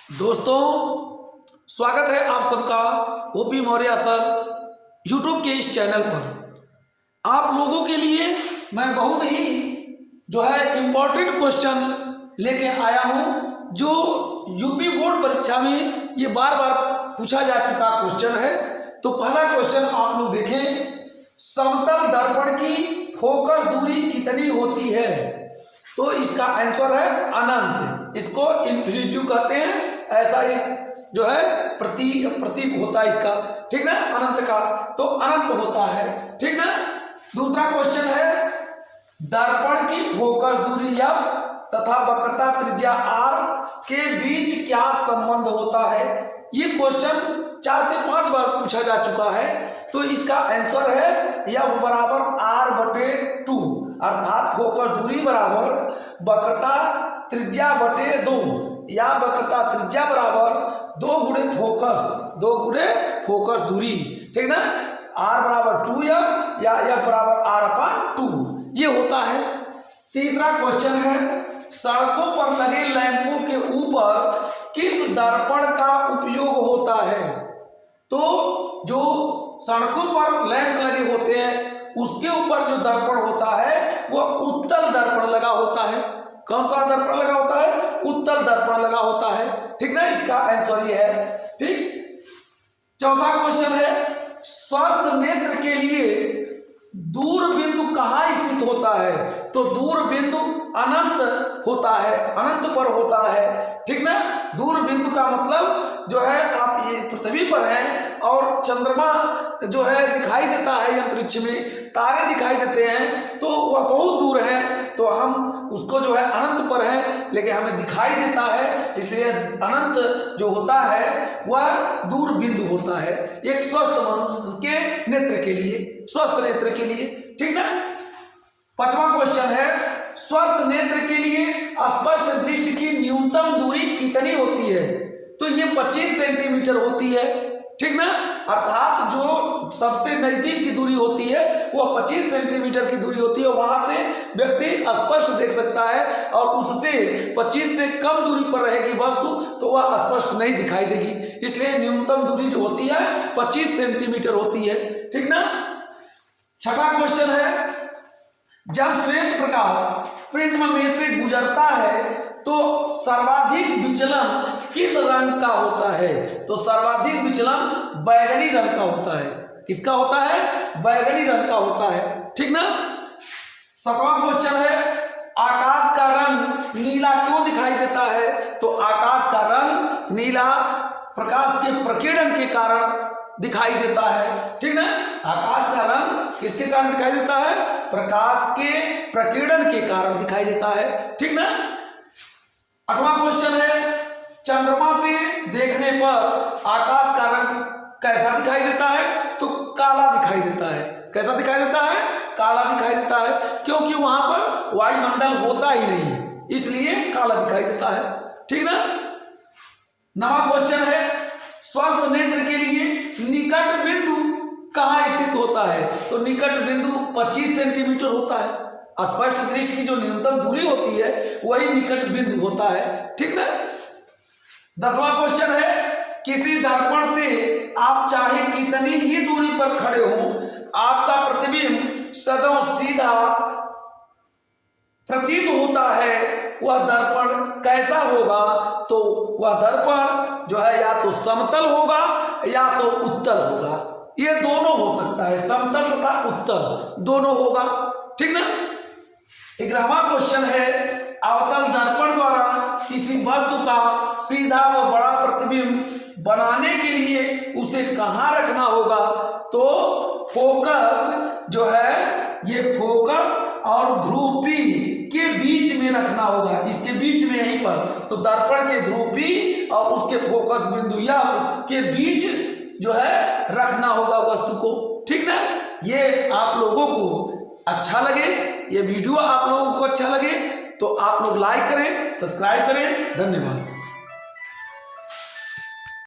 दोस्तों, स्वागत है आप सबका ओपी मौर्य सर यूट्यूब के इस चैनल पर। आप लोगों के लिए मैं बहुत ही इम्पोर्टेंट क्वेश्चन लेके आया हूं, जो यूपी बोर्ड परीक्षा में ये बार बार पूछा जा चुका क्वेश्चन है। तो पहला क्वेश्चन आप लोग देखें, समतल दर्पण की फोकस दूरी कितनी होती है? तो इसका आंसर है अनंत। इसको इन्फिनिटी कहते हैं। ऐसा एक प्रतीक होता है इसका, ठीक ना, अनंत का। तो अनंत होता है, ठीक ना। दूसरा क्वेश्चन है, दर्पण की फोकस दूरी F तथा वक्रता त्रिज्या R के बीच क्या संबंध होता है? ये क्वेश्चन 4 से 5 बार पूछा जा चुका है। तो इसका आंसर है F बराबर R/2, अर्थात फोकस दूरी बराबर वक्रता त्रिज्या बटे 2, या वक्रता त्रिज्या बराबर 2 गुणे फोकस दूरी, ठीक ना। R बराबर 2F या F बराबर R/2 ये होता है। तीसरा क्वेश्चन है, सड़कों पर लगे लैंपों के ऊपर किस दर्पण का उपयोग होता है? तो जो सड़कों पर लैंप लगे होते हैं उसके ऊपर जो दर्पण होता है वो उत्तल दर्पण लगा होता है। कौन सा दर्पण लगा होता है? उत्तल दर्पण लगा होता है, ठीक ना। इसका आंसर ये है, ठीक। चौथा क्वेश्चन है, स्वस्थ नेत्र के लिए दूर बिंदु कहाँ स्थित होता है? तो दूर बिंदु अनंत होता है, अनंत पर होता है, ठीक ना। दूर बिंदु का मतलब आप ये पृथ्वी पर हैं और चंद्रमा दिखाई देता है अंतरिक्ष में, तारे दिखाई देते हैं, तो वह बहुत दूर है, तो हम उसको अनंत पर है लेकिन हमें दिखाई देता है, इसलिए अनंत जो होता है वह दूर बिंदु होता है एक स्वस्थ मनुष्य के नेत्र के लिए, स्वस्थ नेत्र के लिए, ठीक ना। 5वां क्वेश्चन है, स्वस्थ नेत्र के लिए स्पष्ट दृष्टि की न्यूनतम दूरी कितनी होती है? तो ये 25 सेंटीमीटर होती है, ठीक ना। अर्थात जो सबसे नजदीक की दूरी होती है वो 25 सेंटीमीटर की दूरी होती है, वहां से व्यक्ति स्पष्ट देख सकता है, और उससे 25 से कम दूरी पर रहेगी वस्तु तो वह स्पष्ट नहीं दिखाई देगी। इसलिए न्यूनतम दूरी जो होती है 25 सेंटीमीटर होती है, ठीक ना। 6वां क्वेश्चन है, जब श्वेत प्रकाश प्रिज्म में से गुजरता है तो सर्वाधिक विचलन किस रंग का होता है? तो सर्वाधिक विचलन बैगनी रंग का होता है। किसका होता है? बैगनी रंग का होता है, ठीक ना। 7वां क्वेश्चन है, आकाश का रंग नीला क्यों दिखाई देता है? तो आकाश का रंग नीला प्रकाश के प्रकीर्णन के कारण दिखाई देता है, ठीक ना। आकाश का रंग किसके कारण दिखाई देता है? प्रकाश के प्रकीर्णन के कारण दिखाई देता है, ठीक ना। 8वां क्वेश्चन है, चंद्रमा से देखने पर आकाश का रंग कैसा दिखाई देता है? तो काला दिखाई देता है। कैसा दिखाई देता है? काला दिखाई देता है, क्योंकि वहां पर वायुमंडल होता ही नहीं, इसलिए काला दिखाई देता है, ठीक ना। 9वां क्वेश्चन है, स्वस्थ नेत्र के लिए निकट बिंदु कहाँ स्थित होता है? तो निकट बिंदु 25 सेंटीमीटर होता है। स्पष्ट दृष्टि की जो न्यूनतम दूरी होती है वही निकट बिंदु होता है, ठीक ना। 10वां क्वेश्चन है, किसी दर्पण से आप चाहे कितनी ही दूरी पर खड़े हो, आपका प्रतिबिंब सदैव सीधा प्रतीत होता है, वह दर्पण कैसा होगा? तो वह दर्पण या तो समतल होगा या तो उत्तल होगा। ये दोनों हो सकता है, समतल तथा उत्तल दोनों होगा, ठीक ना। 11वां क्वेश्चन है, अवतल दर्पण द्वारा किसी वस्तु का सीधा व बड़ा प्रतिबिंब बनाने के लिए उसे कहाँ रखना होगा? तो फोकस ये फोकस और ध्रुव P के बीच में रखना होगा, इसके बीच में, यहीं पर। तो दर्पण के ध्रुव P और उसके फोकस बिंदु F के बीच रखना होगा वस्तु को, ठीक ना। ये आप लोगों को अच्छा लगे, ये वीडियो आप लोगों को अच्छा लगे तो आप लोग लाइक करें, सब्सक्राइब करें। धन्यवाद।